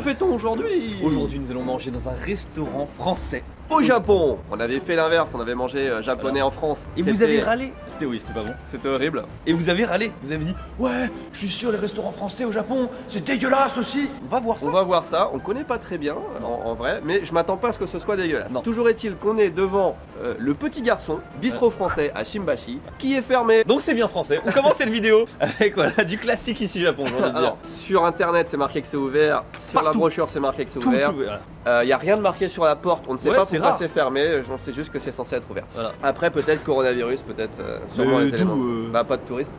fait-on aujourd'hui? Aujourd'hui, nous allons manger dans un restaurant français. Au Japon. On avait fait l'inverse, on avait mangé japonais en France. Et vous avez râlé. C'était pas bon. C'était horrible. Et vous avez râlé. Vous avez dit ouais, je suis sûr les restaurants français au Japon, c'est dégueulasse aussi. On va voir ça. On va voir ça. On connaît pas très bien en vrai, mais je m'attends pas à ce que ce soit dégueulasse. Non. Toujours est-il qu'on est devant le petit garçon, bistrot français à Shimbashi, qui est fermé. Donc c'est bien français. On commence cette vidéo avec voilà du classique ici Japon. J'ai envie de dire. Alors, sur internet c'est marqué que c'est ouvert, sur la Partout. brochure c'est marqué que c'est Tout, ouvert. voilà. Y a rien de marqué sur la porte, on ne sait Ouais, pas c'est pourquoi rare. c'est fermé, on sait juste que c'est censé être ouvert. Voilà. Après peut-être coronavirus, peut-être sûrement les tout, éléments. Bah pas de touristes.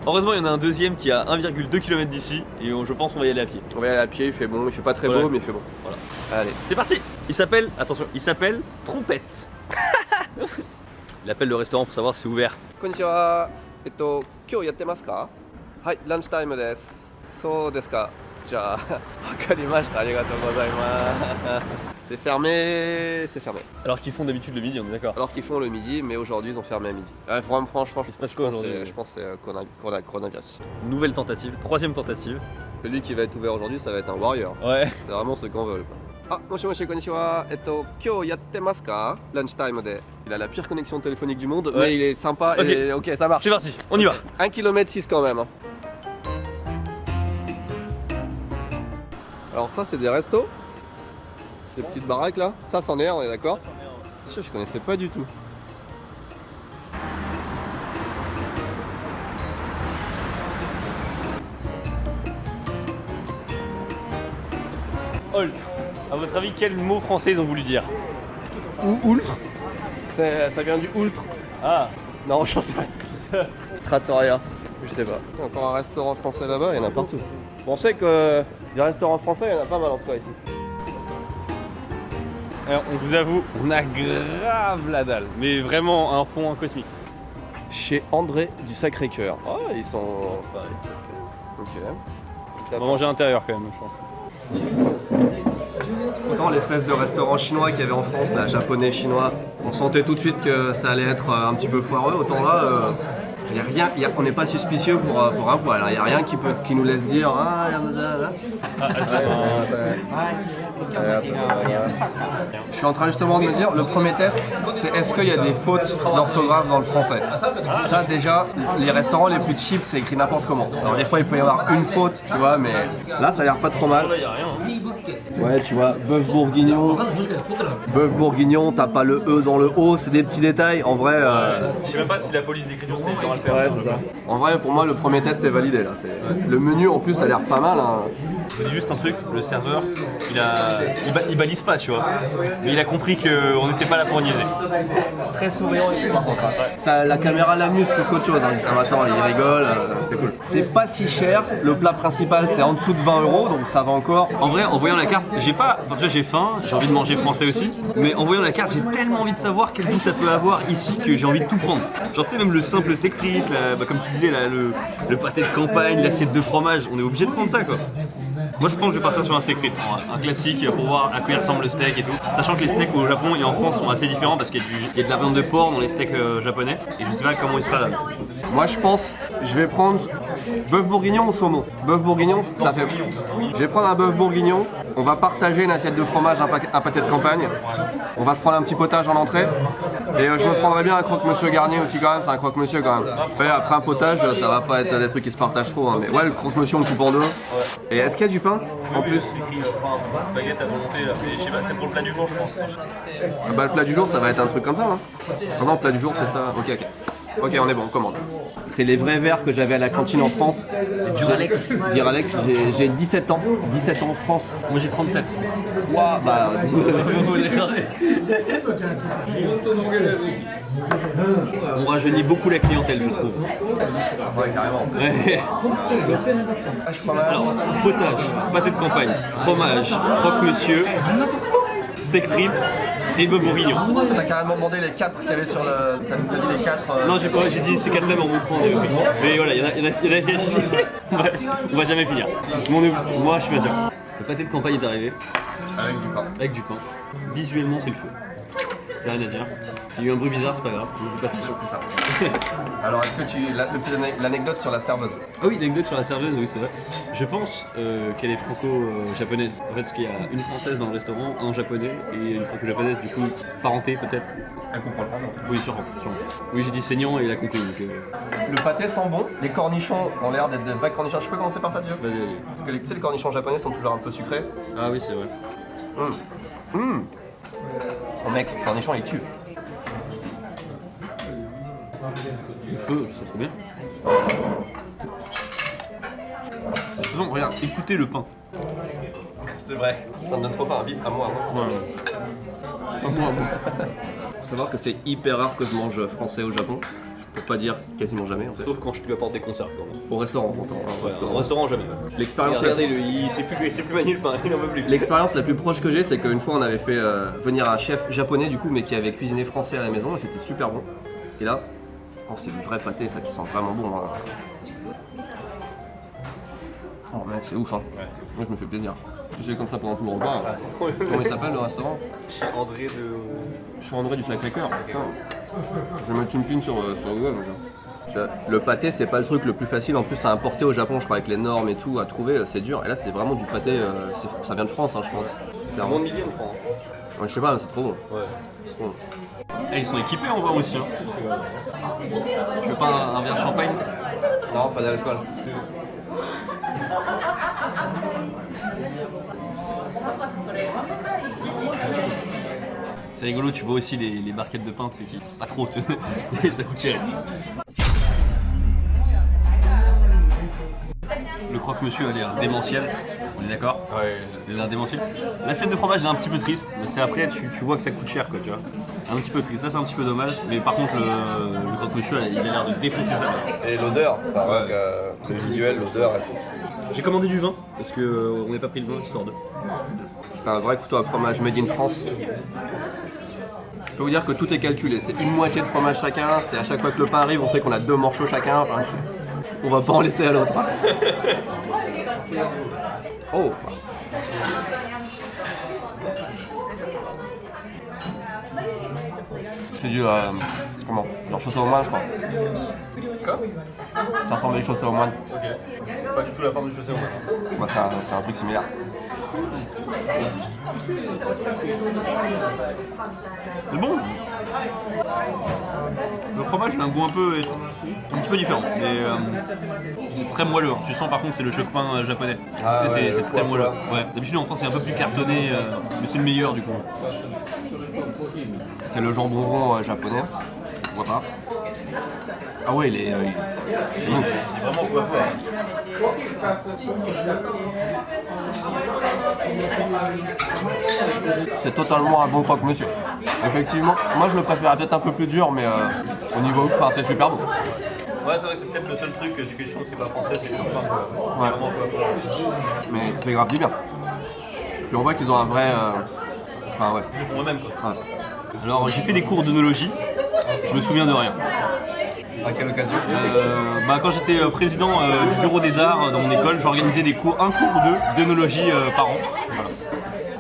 Heureusement, il y en a un deuxième qui est à 1,2 km d'ici et je pense qu'on va y aller à pied. On va y aller à pied, il fait bon, il fait pas très Ouais. beau mais il fait bon. Voilà. Allez. C'est parti. Il s'appelle, attention, il s'appelle Trompette. Il appelle le restaurant pour savoir si c'est ouvert. Konnichiwa. Kyou yattemasu ka? Hai, lunch time desu. So desu ka? Ja, wakarimashita, arigatou gozaimasu. C'est fermé, c'est fermé. Alors qu'ils font d'habitude le midi, on est d'accord. Alors qu'ils font le midi, mais aujourd'hui ils ont fermé à midi. Franchement, Il se passe quoi aujourd'hui? je pense que c'est coronavirus. Nouvelle tentative, troisième tentative. Celui qui va être ouvert aujourd'hui, ça va être un warrior. Ouais. C'est vraiment ce qu'on veut. Ah, moshi konnichiwa. Kyou yattemasu ka? Lunch time de. Il a la pire connexion téléphonique du monde, Ouais. mais il est sympa Ok. et ok, ça marche. C'est parti, on y va. 1 km 6 quand même. Hein. Alors ça c'est des restos. Des petites baraques là. Ça c'en est un, on est d'accord? Je connaissais pas du tout. Holt. À votre avis, quel mot français ils ont voulu dire? Ou ultra. Ça vient du ultra. Ah. Non, j'en sais rien. Trattoria. Je sais pas. Encore un restaurant français là-bas, il y en a partout. On sait que des restaurants français, il y en a pas mal en tout cas ici. Alors, on vous avoue, on a grave la dalle, mais vraiment un point cosmique. Chez André du Sacré-Cœur. Oh, ils sont. Ok. On va manger à l'intérieur quand même, je pense. Autant l'espèce de restaurant chinois qu'il y avait en France, là, japonais, chinois, on sentait tout de suite que ça allait être un petit peu foireux. Autant là, y a rien, on n'est pas suspicieux pour un poil. Il n'y a rien qui nous laisse dire ah, Je suis en train justement de me dire, le premier test, c'est est-ce qu'il y a des fautes d'orthographe dans le français. Ça déjà, les restaurants les plus cheap, c'est écrit n'importe comment. Alors des fois il peut y avoir une faute, tu vois, mais là ça a l'air pas trop mal. Là, y a rien. Ouais, tu vois, bœuf bourguignon, t'as pas le E dans le O, c'est des petits détails. En vrai, Je sais même pas si la police d'écriture sait comment le faire. ouais, c'est ça. En vrai, pour moi, le premier test est validé là. Le menu en plus a l'air pas mal. Hein. Je vous dis juste un truc, le serveur, il balise pas, tu vois. Mais il a compris qu'on n'était pas là pour niaiser. Très souriant et tout par contre. Ça, la caméra l'amuse plus qu'autre chose. Hein. Ah, attends, il rigole, c'est cool. C'est pas si cher. Le plat principal, c'est en dessous de 20 €, donc ça va encore. En vrai, en voyant la carte, j'ai pas. Enfin, tu vois, j'ai faim, j'ai envie de manger français aussi. Mais en voyant la carte, j'ai tellement envie de savoir quel goût ça peut avoir ici que j'ai envie de tout prendre. Genre, tu sais, même le simple steak frites, comme tu disais, le pâté de campagne, l'assiette de fromage, on est obligé de prendre ça, quoi. Moi, je pense que je vais partir sur un steak frites, un classique pour voir à quoi il ressemble le steak et tout. Sachant que les steaks au Japon et en France sont assez différents parce qu'il y a de la viande de porc dans les steaks japonais. Et je sais pas comment il sera là. Moi, je pense, je vais prendre bœuf bourguignon ou saumon. Bœuf bourguignon, ça fait. Je vais prendre un bœuf bourguignon. On va partager une assiette de fromage, un pâté de campagne. On va se prendre un petit potage en entrée. Et je me prendrais bien un croque-monsieur garni aussi quand même. C'est un croque-monsieur quand même. Ouais, après un potage, ça va pas être des trucs qui se partagent trop. Hein. Mais ouais, le croque-monsieur on le coupe en deux. Et est-ce qu'il y a du pain en plus? Baguette à volonté, mais je sais pas, c'est pour le plat du jour, je pense. Ah bah le plat du jour, ça va être un truc comme ça, non? Ah non, plat du jour, c'est ça. Ok, ok. Ok, on est bon, on commande. C'est les vrais verres que j'avais à la cantine en France. Duralex, j'ai 17 ans. 17 ans en France. Moi j'ai 37. Waouh, bah du coup, On rajeunit beaucoup la clientèle, je trouve. ouais, carrément. Ouais. Alors, potage, pâté de campagne, fromage, croque-monsieur, steak frites et bœuf bourguignon. T'as carrément demandé les 4 qu'il y avait sur le. T'as dit les 4. Non, j'ai dit ces 4 là en montrant des prix. Mais voilà, il y en a on va jamais finir. Moi, je suis patient. Le pâté de campagne est arrivé. Avec du pain. Avec du pain. Visuellement, c'est le feu. Y'a rien à dire. J'ai eu un bruit bizarre, c'est pas grave. Je ne dis pas attention. C'est ça. Alors, est-ce que l'anecdote sur la serveuse? Ah oui, l'anecdote sur la serveuse, oui, c'est vrai. Je pense qu'elle est franco-japonaise. En fait, parce qu'il y a une française dans le restaurant, un japonais et une franco-japonaise, du coup, parenté peut-être. Elle comprend le français. Oui, sûrement. Oui, j'ai dit saignant et elle a compris. Donc, Le pâté sent bon. Les cornichons ont l'air d'être des vrais cornichons. Je peux commencer par ça, Dieu? Vas-y, vas-y. Parce que tu sais, les cornichons japonais sont toujours un peu sucrés. Ah oui, c'est vrai. Oh mec, le cornichon il tue. Le feu, c'est trop bien. De toute façon, regarde, écoutez le pain. C'est vrai. Ça me donne trop faim. Vite, à moi. Ouais. Faut savoir que c'est hyper rare que je mange français au Japon. Je peux pas dire quasiment jamais en fait. Sauf quand je lui apporte des conserves. Au restaurant, pourtant. Au restaurant, jamais. L'expérience Regardez-le, il sait plus manier le pain, il en veut plus. L'expérience la plus proche que j'ai, c'est qu'une fois on avait fait venir un chef japonais du coup, mais qui avait cuisiné français à la maison et c'était super bon. Et là, oh, c'est du vrai pâté, ça qui sent vraiment bon. Hein. Oh mec, c'est ouf hein. Ouais, moi je me fais plaisir. Je suis comme ça pendant tout le repas. Ah, comment il s'appelle le restaurant? Chez André de... Chez André du Sacré-Cœur. Je vais mettre une pin sur Google. Le pâté, c'est pas le truc le plus facile en plus à importer au Japon, je crois, avec les normes et tout, à trouver, c'est dur. Et là, c'est vraiment du pâté, ça vient de France, hein, je pense. C'est un bon million, je crois. Ouais, je sais pas, mais c'est trop bon. Ouais. C'est trop bon. Et ils sont équipés en bas aussi. Hein. Tu veux pas un verre de champagne? Non, pas d'alcool. C'est rigolo, tu vois aussi les barquettes de pain, tu sais, qui pas trop, ça coûte cher ici. Le croque-monsieur a l'air démentiel, on est d'accord? Ouais. Il a l'air démentiel. L'assiette de fromage est un petit peu triste, mais c'est après, tu vois que ça coûte cher, quoi, tu vois. Un petit peu triste, ça c'est un petit peu dommage, mais par contre, le croque-monsieur, il a l'air de défoncer ça. Et l'odeur, le visuel, l'odeur et tout. J'ai commandé du vin, parce qu'on n'est pas pris le vin, histoire de. C'est un vrai couteau à fromage made in France. Je peux vous dire que tout est calculé, c'est une moitié de fromage chacun, c'est à chaque fois que le pain arrive, on sait qu'on a 2 morceaux chacun. Enfin, on va pas en laisser à l'autre. Oh. C'est du comment? Genre chaussée au moine, je crois. Quoi? Ça ressemble à des chaussées au moine. Ok. C'est pas du tout la forme du chaussée au moins. Bah, c'est un truc similaire. C'est bon. Le fromage il a un goût un petit peu différent. C'est très moelleux. Hein. Tu sens par contre c'est le choc-pain japonais. Ah, tu sais, ouais, c'est très moelleux. Ouais. D'habitude en France c'est un peu plus cartonné, mais c'est le meilleur du coup. C'est le jambon rond japonais. On voit pas. Ah ouais, il est c'est bon. C'est vraiment quoi faire. C'est totalement un bon croque-monsieur. Effectivement, moi je le préfère peut-être un peu plus dur, mais au niveau, enfin c'est super bon. Ouais, c'est vrai que c'est peut-être le seul truc que je trouve que c'est pas français, c'est le choc-pain. Ouais. Vraiment quoi. Mais ça fait grave du bien. Puis on voit qu'ils ont un vrai, enfin ouais. Ils le font moi-même quoi. Ouais. Alors j'ai fait des cours d'œnologie, je me souviens de rien. À quelle occasion? Quand j'étais président du bureau des arts dans mon école, j'organisais un cours ou deux d'œnologie par an. Voilà.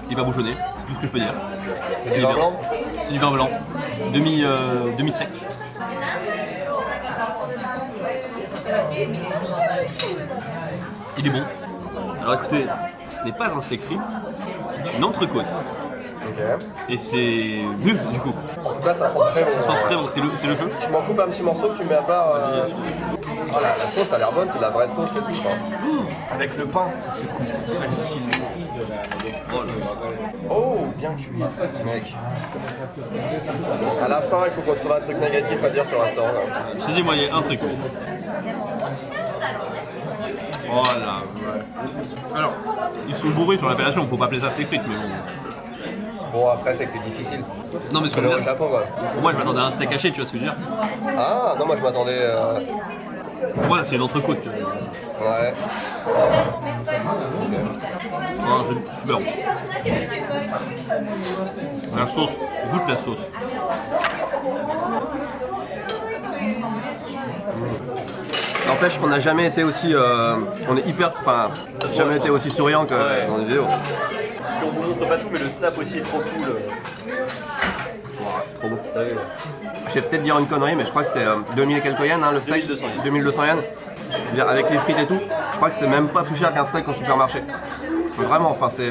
Il va bouchonner, c'est tout ce que je peux dire. C'est du vin blanc? C'est du vin blanc, demi-sec. Il est bon. Alors écoutez, ce n'est pas un steak frites, c'est une entrecôte. Ok. Et c'est mieux du coup. En tout cas, ça sent très bon. Ça sent très bon, c'est le feu. Tu m'en coupes un petit morceau que tu mets à part. Vas-y, je te Oh, la sauce a l'air bonne, c'est de la vraie sauce et tout ça. Avec le pain. Ça se coupe facilement. Oh là là. Oh, bien cuit. Mec. À la fin, il faut qu'on trouve un truc négatif à dire sur le restaurant. Là. Je te dis, moi, il y a un truc. Voilà. Alors, ils sont bourrés sur l'appellation, on peut pas appeler ça steak frites, mais bon. Bon, après, c'est que c'est difficile. Non, mais ce que je Comme veux au dire, Japon, quoi. pour moi, je m'attendais à un steak haché, tu vois ce que je veux dire. Ah, non, moi je m'attendais. Pour moi, c'est une entrecôte. Tu vois. Ouais. Ah, je meurs. La sauce, goûte la sauce. N'empêche qu'on n'a jamais été aussi. On est hyper. Enfin, jamais été aussi souriant que dans les vidéos. On vous montre pas tout, mais le snap aussi est trop cool. Wow, c'est trop trop bon. Je vais peut-être dire une connerie, mais je crois que c'est 2000 et quelques yens le steak. 2200 yens. 2200 yens. Je veux dire, avec les frites et tout, je crois que c'est même pas plus cher qu'un steak au supermarché. Vraiment, enfin c'est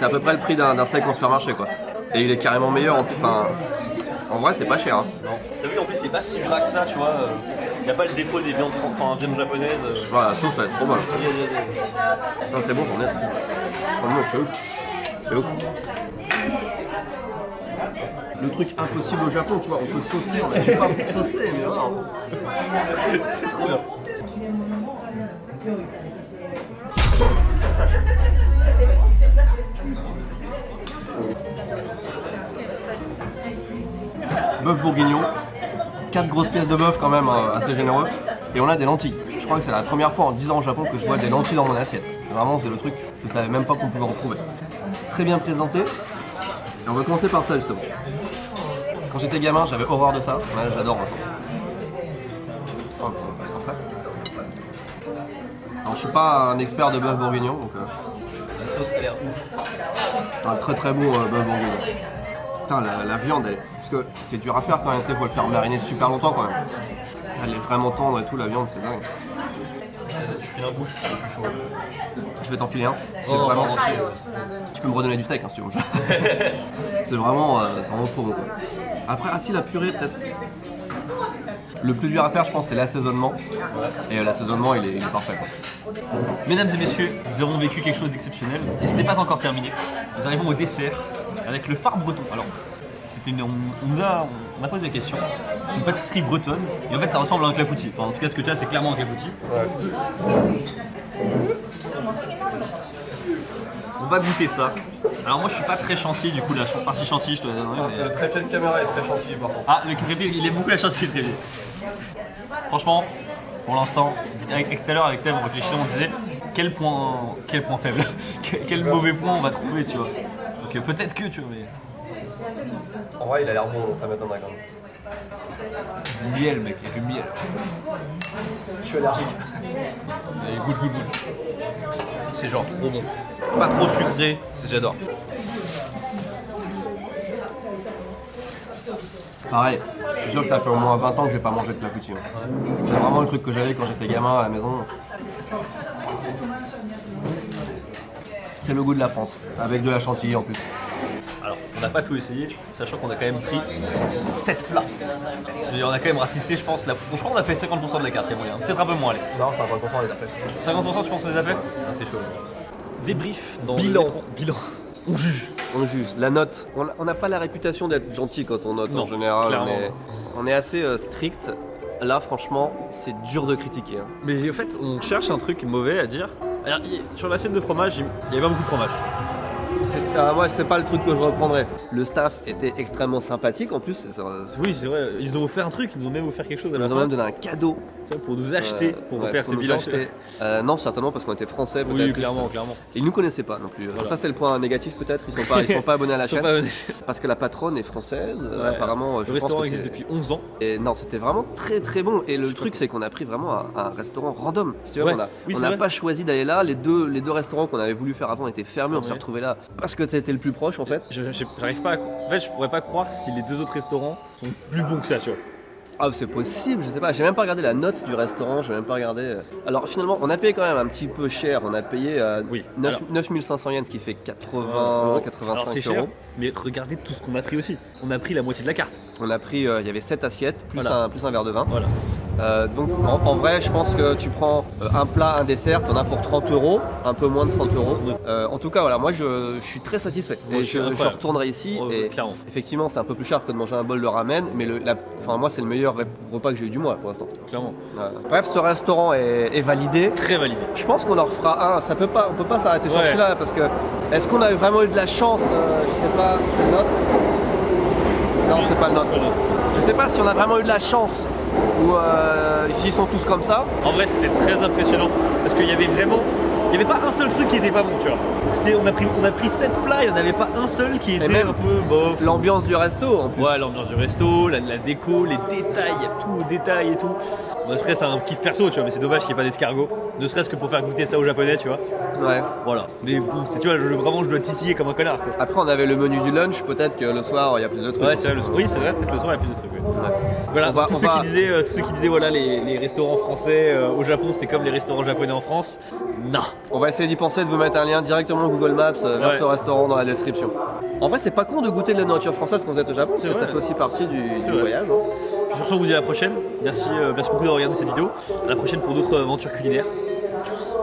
à peu près le prix d'un steak au supermarché quoi. Et il est carrément meilleur en plus, enfin en vrai c'est pas cher. Hein. Non. T'as vu en plus c'est pas si gras que ça, tu vois. Y a pas le défaut des viandes japonaises. Voilà, la sauce va être trop bonne. Non, c'est bon, j'en ai. Franchement, c'est ouf. C'est ouf. Le truc impossible au Japon, tu vois, on peut saucer, on a dit pas pour saucer, mais non. C'est trop bien. Bœuf bourguignon, 4 grosses pièces de bœuf quand même, assez généreux. Et on a des lentilles. Je crois que c'est la première fois en 10 ans au Japon que je vois des lentilles dans mon assiette. Vraiment, c'est le truc, je savais même pas qu'on pouvait en trouver. Très bien présenté. Et on va commencer par ça justement. Quand j'étais gamin, j'avais horreur de ça. Ouais, j'adore maintenant. Oh, parfait. Alors, je suis pas un expert de bœuf bourguignon, donc La sauce a l'air ouf. un très très beau bœuf bourguignon. Putain, la viande, parce que c'est dur à faire quand même, tu sais, faut le faire mariner super longtemps quand même. Elle est vraiment tendre et tout, la viande, c'est dingue. Tu files un bout, je suis chaud. Je vais t'en filer un. C'est Oh, vraiment. pardon. Tu peux me redonner du steak hein, si tu veux. C'est vraiment trop bon. Quoi. Après, si la purée, peut-être. Le plus dur à faire, je pense, c'est l'assaisonnement. Et l'assaisonnement, il est parfait. Quoi. Mesdames et messieurs, nous avons vécu quelque chose d'exceptionnel et ce n'est pas encore terminé. Nous arrivons au dessert avec le phare breton. Alors, on a posé la question. C'est une pâtisserie bretonne et en fait ça ressemble à un clafoutis. Enfin, en tout cas, ce que tu as, c'est clairement un clafoutis. Ouais. On va goûter ça. Alors moi je suis pas très chantilly, du coup la partie chantilly je te la donnerai. Le trépied de caméra est très chantilly par contre. Ah, le trépied, il aime beaucoup la chantilly, le trépied. Franchement, pour l'instant, tout à l'heure avec Thème, on réfléchissait, on disait quel point faible, quel mauvais point on va trouver, tu vois. Donc peut-être que, tu vois, mais... En vrai, il a l'air bon, donc ça m'étonnerait quand même. Du miel, mec, il y a du miel. Je suis allergique. Allez, goûte. C'est genre trop bon. Pas trop sucré, j'adore. Pareil, je suis sûr que ça fait au moins 20 ans que j'ai pas mangé de clafoutis. Hein. C'est vraiment le truc que j'avais quand j'étais gamin à la maison. C'est le goût de la France, avec de la chantilly en plus. Alors, on n'a pas tout essayé, sachant qu'on a quand même pris 7 plats. Je veux dire, on a quand même ratissé, je pense, je crois qu'on a fait 50% de la carte, il y a moyen. Peut-être un peu moins, allez. Non, 50% on les a fait. 50% tu penses qu'on les a fait? Ah, c'est chaud. Débrief dans Bilan. le métro. Bilan. On juge. On juge. La note. On n'a pas la réputation d'être gentil quand on note Non, en général. clairement. On est assez strict. Là, franchement, c'est dur de critiquer. Hein. Mais en fait, on cherche un truc mauvais à dire. Alors, sur l'assiette de fromage, il n'y avait pas beaucoup de fromage. Moi, c'est pas le truc que je reprendrais. Le staff était extrêmement sympathique en plus. Oui, c'est vrai. Ils nous ont offert un truc, ils nous ont même offert quelque chose à Ils la nous ont fin. même donné un cadeau. Tu sais, pour nous acheter, pour Ouais, faire pour ces nous bilans. acheter. Non, certainement parce qu'on était français. Oui, peut-être. clairement. Ils nous connaissaient pas non plus. Voilà. Ça, c'est le point négatif peut-être. Ils sont pas abonnés à la Ils sont chaîne. pas venus. Parce que la patronne est française. Ouais. Apparemment, Le je pense restaurant que existe c'est- depuis 11 ans. Et non, c'était vraiment très très bon. Et le truc, c'est qu'on a pris vraiment un restaurant random. Si tu veux, Ouais. on Oui, c'est n'a vrai. pas choisi d'aller là. Les deux restaurants qu'on avait voulu faire avant étaient fermés. On s'est retrouvés là parce que c'était le plus proche en fait. J'arrive pas à En fait, je pourrais pas croire si les deux autres restaurants sont plus bons que ça, tu vois. Ah, c'est possible, je sais pas. J'ai même pas regardé la note du restaurant. J'ai même pas regardé. Alors finalement, on a payé quand même un petit peu cher. On a payé Oui. 9500 yens, ce qui fait 80, Alors, c'est 85 cher, euros. mais regardez tout ce qu'on a pris aussi. On a pris la moitié de la carte. On a pris, il y avait 7 assiettes, plus, Voilà. plus un verre de vin. Voilà. Donc en vrai, je pense que tu prends un plat, un dessert, t'en as pour 30 euros, un peu moins de 30 euros. En tout cas, voilà, moi je suis très satisfait. Moi, Et je suis je incroyable. retournerai ici. Oh, Et clairement. effectivement, c'est un peu plus cher que de manger un bol de ramen, mais moi, c'est le meilleur repas que j'ai eu du mois pour l'instant. Clairement. Bref, ce restaurant est validé. Très validé. Je pense qu'on en refera un. On peut pas s'arrêter sur Ouais. celui-là parce que est-ce qu'on a vraiment eu de la chance Je sais pas. C'est le nôtre Non, c'est pas le nôtre. Je sais pas si on a vraiment eu de la chance ou s'ils sont tous comme ça. En vrai, c'était très impressionnant parce qu'il y avait vraiment Il n'y avait pas un seul truc qui était pas bon, tu vois. On a pris 7 plats, il n'y en avait pas un seul qui était même un peu bof. L'ambiance du resto en plus. Ouais, l'ambiance du resto, la déco, les détails, il y a tout au détail et tout. Ne serait-ce c'est un kiff perso, tu vois, mais c'est dommage qu'il n'y ait pas d'escargot. Ne serait-ce que pour faire goûter ça aux japonais, tu vois. Ouais. Voilà. Mais bon, tu vois, vraiment, je dois titiller comme un connard, quoi. Après, on avait le menu du lunch, peut-être que le soir, il y a plus de trucs. Ouais, c'est vrai, oui, c'est vrai, peut-être le soir, il y a plus de trucs. Ouais. Voilà, tous ceux qui disaient, voilà, les restaurants français au Japon, c'est comme les restaurants japonais en France. Non. On va essayer d'y penser, de vous mettre un lien directement Google Maps vers ce restaurant dans la description. En vrai, c'est pas con de goûter de la nourriture française quand vous êtes au Japon, parce que ça fait aussi partie du voyage. Hein. Sur ce, on vous dit à la prochaine. Merci beaucoup d'avoir regardé cette vidéo. À la prochaine pour d'autres aventures culinaires. Tchuss.